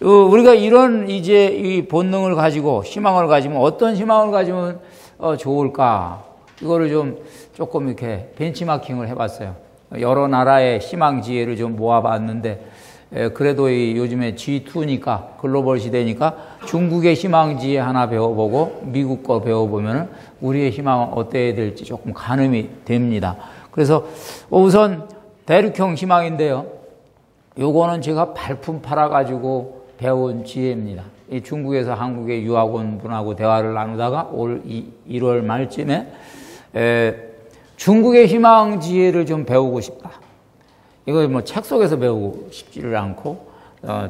우리가 이런 이제 이 본능을 가지고 희망을 가지면 어떤 희망을 가지면 좋을까? 이거를 조금 이렇게 벤치마킹을 해봤어요. 여러 나라의 희망 지혜를 좀 모아봤는데, 그래도 요즘에 G2니까 글로벌 시대니까 중국의 희망 지혜 하나 배워보고 미국 거 배워보면 우리의 희망은 어때야 될지 조금 가늠이 됩니다. 그래서 우선 대륙형 희망인데요. 요거는 제가 발품 팔아가지고 배운 지혜입니다. 이 중국에서 한국의 유학원 분하고 대화를 나누다가 올 1월 말쯤에 중국의 희망 지혜를 좀 배우고 싶다. 이거 뭐 책 속에서 배우고 싶지를 않고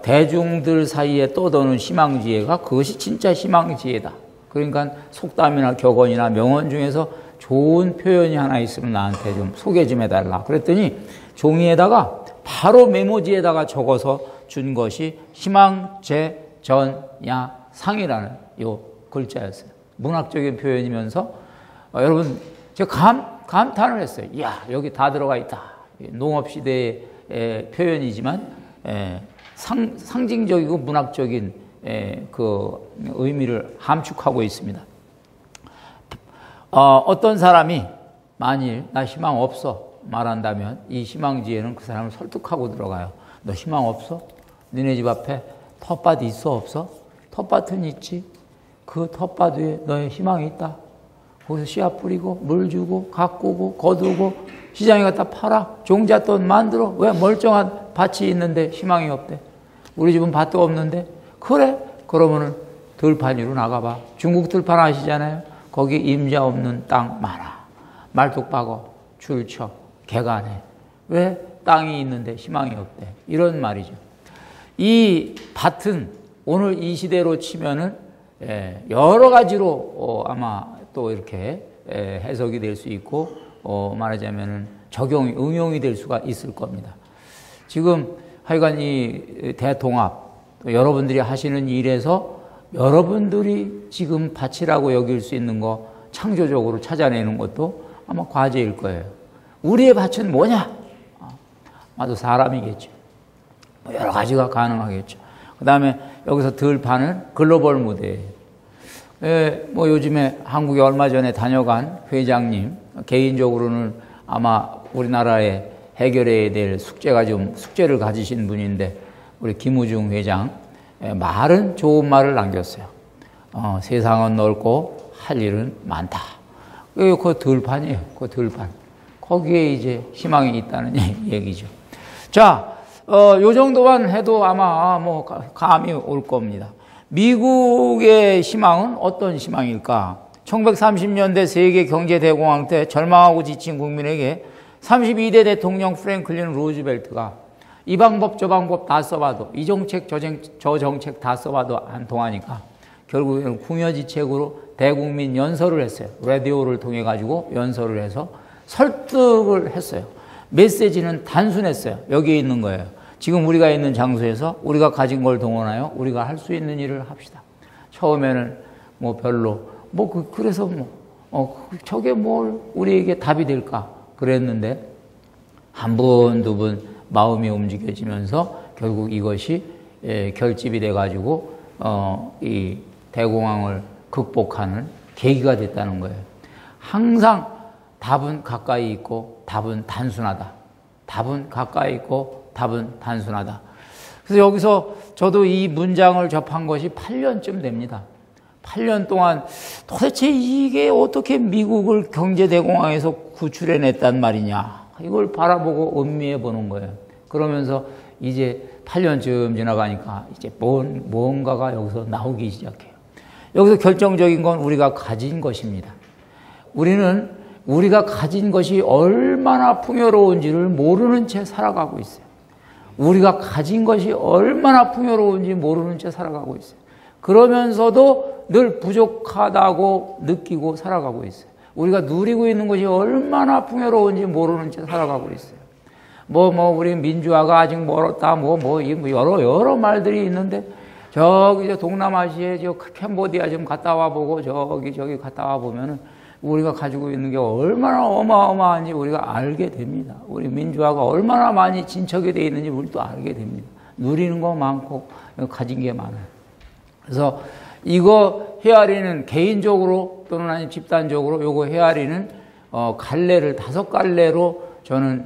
대중들 사이에 떠도는 희망 지혜가 그것이 진짜 희망 지혜다. 그러니까 속담이나 격언이나 명언 중에서 좋은 표현이 하나 있으면 나한테 좀 소개 좀 해달라. 그랬더니 종이에다가 바로 메모지에다가 적어서 준 것이 희망제전야상이라는 요 글자였어요. 문학적인 표현이면서 여러분 제가 감탄을 했어요. 이야, 여기 다 들어가 있다. 농업시대의 표현이지만 상징적이고 문학적인 그 의미를 함축하고 있습니다. 어떤 사람이 만일 나 희망 없어 말한다면 이 희망지혜는 그 사람을 설득하고 들어가요. 너 희망 없어? 너네 집 앞에 텃밭 있어 없어? 텃밭은 있지. 그 텃밭 위에 너의 희망이 있다. 거기서 씨앗 뿌리고 물 주고 가꾸고 거두고 시장에 갖다 팔아 종잣돈 만들어. 왜? 멀쩡한 밭이 있는데 희망이 없대. 우리 집은 밭도 없는데. 그래? 그러면은 들판 위로 나가봐. 중국 들판 아시잖아요. 거기 임자 없는 땅 많아. 말뚝박어 줄쳐 개간해. 왜? 땅이 있는데 희망이 없대. 이런 말이죠. 이 밭은 오늘 이 시대로 치면은 여러 가지로 아마 또 이렇게 해석이 될 수 있고 말하자면은 응용이 될 수가 있을 겁니다. 지금 하여간 이 대통합 여러분들이 하시는 일에서 여러분들이 지금 밭이라고 여길 수 있는 거 창조적으로 찾아내는 것도 아마 과제일 거예요. 우리의 밭은 뭐냐? 아마도 사람이겠죠. 여러 가지가 가능하겠죠. 그 다음에 여기서 들판은 글로벌 무대예요. 뭐 요즘에 한국에 얼마 전에 다녀간 회장님, 개인적으로는 아마 우리나라에 해결해야 될 숙제를 가지신 분인데, 우리 김우중 회장, 말은 좋은 말을 남겼어요. 세상은 넓고 할 일은 많다. 그 들판이에요. 그 들판. 거기에 이제 희망이 있다는 얘기죠. 자, 요 정도만 해도 아마 뭐 감이 올 겁니다. 미국의 희망은 어떤 희망일까? 1930년대 세계 경제 대공황 때 절망하고 지친 국민에게 32대 대통령 프랭클린 루즈벨트가 이 방법 저 방법 다 써봐도 이 정책 저 정책 다 써봐도 안 통하니까 결국에는 궁여지책으로 대국민 연설을 했어요. 라디오를 통해 가지고 연설을 해서 설득을 했어요. 메시지는 단순했어요. 여기에 있는 거예요. 지금 우리가 있는 장소에서 우리가 가진 걸 동원하여 우리가 할 수 있는 일을 합시다. 처음에는 뭐 별로 그래서 저게 뭘 우리에게 답이 될까 그랬는데 한 분, 두 분 마음이 움직여지면서 결국 이것이 결집이 돼 가지고 이 대공황을 극복하는 계기가 됐다는 거예요. 항상 답은 가까이 있고 답은 단순하다. 답은 가까이 있고 답은 단순하다. 그래서 여기서 저도 이 문장을 접한 것이 8년쯤 됩니다. 8년 동안 도대체 이게 어떻게 미국을 경제대공황에서 구출해냈단 말이냐. 이걸 바라보고 음미해 보는 거예요. 그러면서 이제 8년쯤 지나가니까 이제 뭔가가 여기서 나오기 시작해요. 여기서 결정적인 건 우리가 가진 것입니다. 우리는 우리가 가진 것이 얼마나 풍요로운지를 모르는 채 살아가고 있어요. 우리가 가진 것이 얼마나 풍요로운지 모르는 채 살아가고 있어요. 그러면서도 늘 부족하다고 느끼고 살아가고 있어요. 우리가 누리고 있는 것이 얼마나 풍요로운지 모르는 채 살아가고 있어요. 우리 민주화가 아직 멀었다, 여러 말들이 있는데, 저기 동남아시아에 캄보디아 좀 갔다 와보고, 저기 갔다 와보면은, 우리가 가지고 있는 게 얼마나 어마어마한지 우리가 알게 됩니다. 우리 민주화가 얼마나 많이 진척이 되어 있는지 우리도 알게 됩니다. 누리는 거 많고 가진 게 많아요. 그래서 이거 헤아리는 개인적으로 또는 아니면 집단적으로 요거 헤아리는 갈래를 5갈래로 저는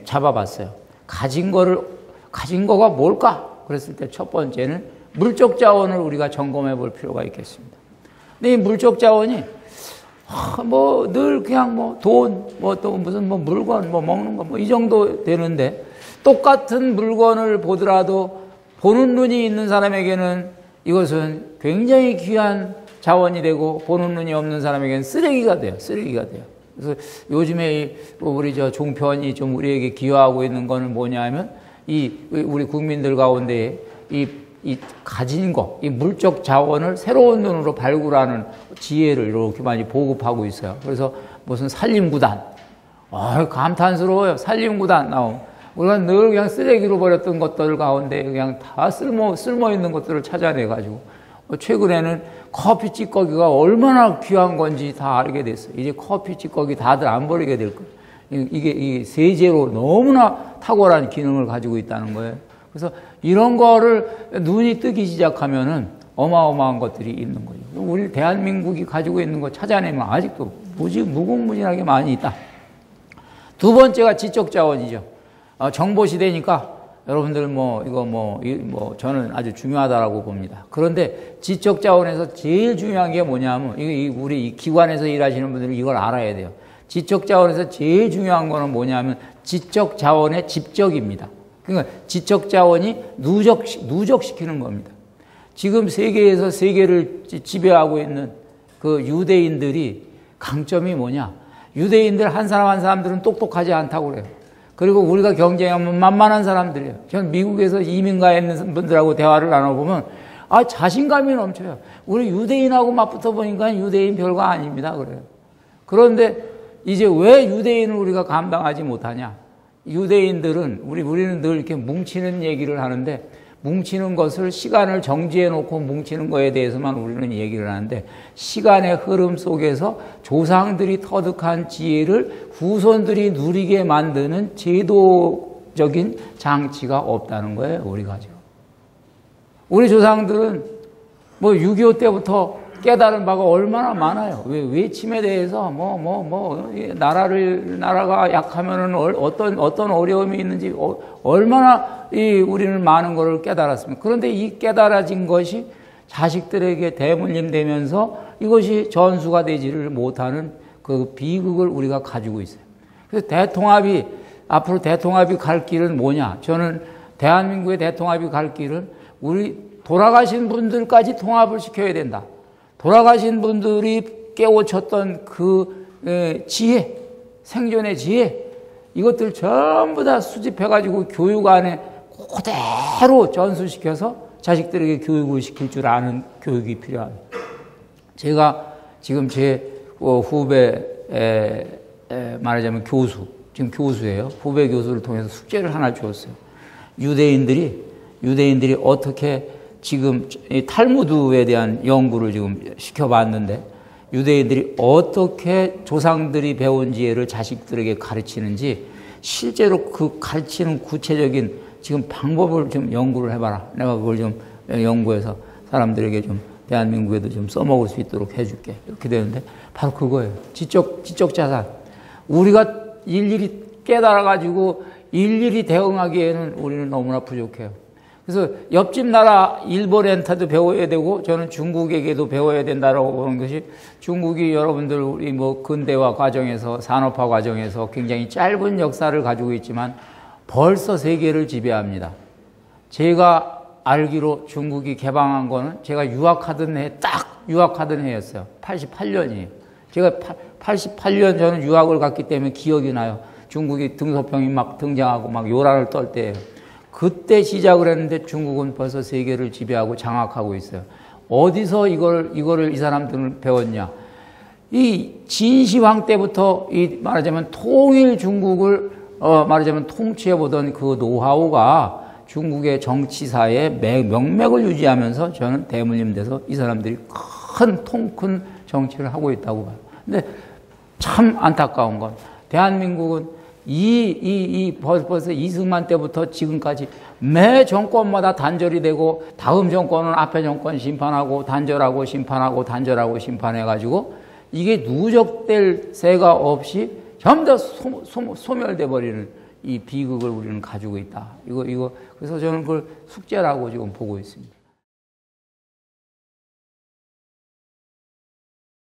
잡아봤어요. 가진 거가 뭘까? 그랬을 때 첫 번째는 물적 자원을 우리가 점검해 볼 필요가 있겠습니다. 근데 이 물적 자원이 뭐 늘 그냥 뭐 돈, 뭐 또 무슨 뭐 물건, 뭐 먹는 거 뭐 이 정도 되는데, 똑같은 물건을 보더라도 보는 눈이 있는 사람에게는 이것은 굉장히 귀한 자원이 되고, 보는 눈이 없는 사람에게는 쓰레기가 돼요. 쓰레기가 돼요. 그래서 요즘에 우리 저 종편이 좀 우리에게 기여하고 있는 거는 뭐냐면, 우리 국민들 가운데 이 가진 거, 이 물적 자원을 새로운 눈으로 발굴하는 지혜를 이렇게 많이 보급하고 있어요. 그래서 무슨 산림구단, 감탄스러워요. 산림구단 나오면 우리가 늘 그냥 쓰레기로 버렸던 것들 가운데 그냥 다 쓸모 있는 것들을 찾아내가지고, 최근에는 커피 찌꺼기가 얼마나 귀한 건지 다 알게 됐어요. 이제 커피 찌꺼기 다들 안 버리게 될 거예요. 이게 세제로 너무나 탁월한 기능을 가지고 있다는 거예요. 그래서 이런 거를 눈이 뜨기 시작하면은 어마어마한 것들이 있는 거죠. 우리 대한민국이 가지고 있는 거 찾아내면 아직도 무궁무진하게 많이 있다. 두 번째가 지적 자원이죠. 정보 시대니까 여러분들 이거 저는 아주 중요하다라고 봅니다. 그런데 지적 자원에서 제일 중요한 게 뭐냐면, 우리 이 기관에서 일하시는 분들은 이걸 알아야 돼요. 지적 자원에서 제일 중요한 거는 뭐냐면 지적 자원의 집적입니다. 그러니까 지적 자원이 누적시키는 겁니다. 지금 세계에서 세계를 지배하고 있는 그 유대인들이 강점이 뭐냐? 유대인들 한 사람 한 사람들은 똑똑하지 않다고 그래요. 그리고 우리가 경쟁하면 만만한 사람들이에요. 전 미국에서 이민가 있는 분들하고 대화를 나눠보면 자신감이 넘쳐요. 우리 유대인하고 맞붙어 보니까 유대인 별거 아닙니다. 그래요. 그런데 이제 왜 유대인을 우리가 감당하지 못하냐? 유대인들은 우리는 늘 이렇게 뭉치는 얘기를 하는데, 뭉치는 것을 시간을 정지해 놓고 뭉치는 거에 대해서만 우리는 얘기를 하는데, 시간의 흐름 속에서 조상들이 터득한 지혜를 후손들이 누리게 만드는 제도적인 장치가 없다는 거예요. 우리가 지금 우리 조상들은 6.25 때부터 깨달은 바가 얼마나 많아요. 외침에 대해서 나라가 약하면은 어떤 어려움이 있는지 얼마나 우리는 많은 것을 깨달았습니다. 그런데 이 깨달아진 것이 자식들에게 대물림 되면서 이것이 전수가 되지를 못하는 그 비극을 우리가 가지고 있어요. 그래서 앞으로 대통합이 갈 길은 뭐냐? 저는 대한민국의 대통합이 갈 길은 우리 돌아가신 분들까지 통합을 시켜야 된다. 돌아가신 분들이 깨우쳤던 그 지혜, 생존의 지혜, 이것들 전부 다 수집해가지고 교육 안에 그대로 전수시켜서 자식들에게 교육을 시킬 줄 아는 교육이 필요합니다. 제가 지금 제 후배, 말하자면 지금 교수예요. 후배 교수를 통해서 숙제를 하나 주었어요. 유대인들이 어떻게 지금 탈무드에 대한 연구를 지금 시켜봤는데, 유대인들이 어떻게 조상들이 배운 지혜를 자식들에게 가르치는지 실제로 그 가르치는 구체적인 지금 방법을 좀 연구를 해봐라. 내가 그걸 좀 연구해서 사람들에게 좀 대한민국에도 좀 써먹을 수 있도록 해줄게. 이렇게 되는데 바로 그거예요. 지적 자산. 우리가 일일이 깨달아가지고 일일이 대응하기에는 우리는 너무나 부족해요. 그래서 옆집 나라 일본한테도 배워야 되고, 저는 중국에게도 배워야 된다라고 보는 것이, 중국이 여러분들 우리 근대화 과정에서, 산업화 과정에서 굉장히 짧은 역사를 가지고 있지만 벌써 세계를 지배합니다. 제가 알기로 중국이 개방한 거는 제가 유학하던 해였어요. 88년이에요. 제가 88년 저는 유학을 갔기 때문에 기억이 나요. 중국이 등소평이 막 등장하고 막 요란을 떨 때예요. 그때 시작을 했는데 중국은 벌써 세계를 지배하고 장악하고 있어요. 어디서 이거를 이 사람들은 배웠냐? 이 진시황 때부터 말하자면 통일 중국을 말하자면 통치해보던 그 노하우가 중국의 정치사에 명맥을 유지하면서 저는 대물림돼서 이 사람들이 큰 정치를 하고 있다고 봐요. 근데 참 안타까운 건, 대한민국은 벌써 이승만 때부터 지금까지 매 정권마다 단절이 되고 다음 정권은 앞에 정권 심판하고 단절하고 심판하고 단절하고 심판해가지고 이게 누적될 새가 없이 전부 다 소멸돼 버리는 이 비극을 우리는 가지고 있다. 이거 그래서 저는 그걸 숙제라고 지금 보고 있습니다.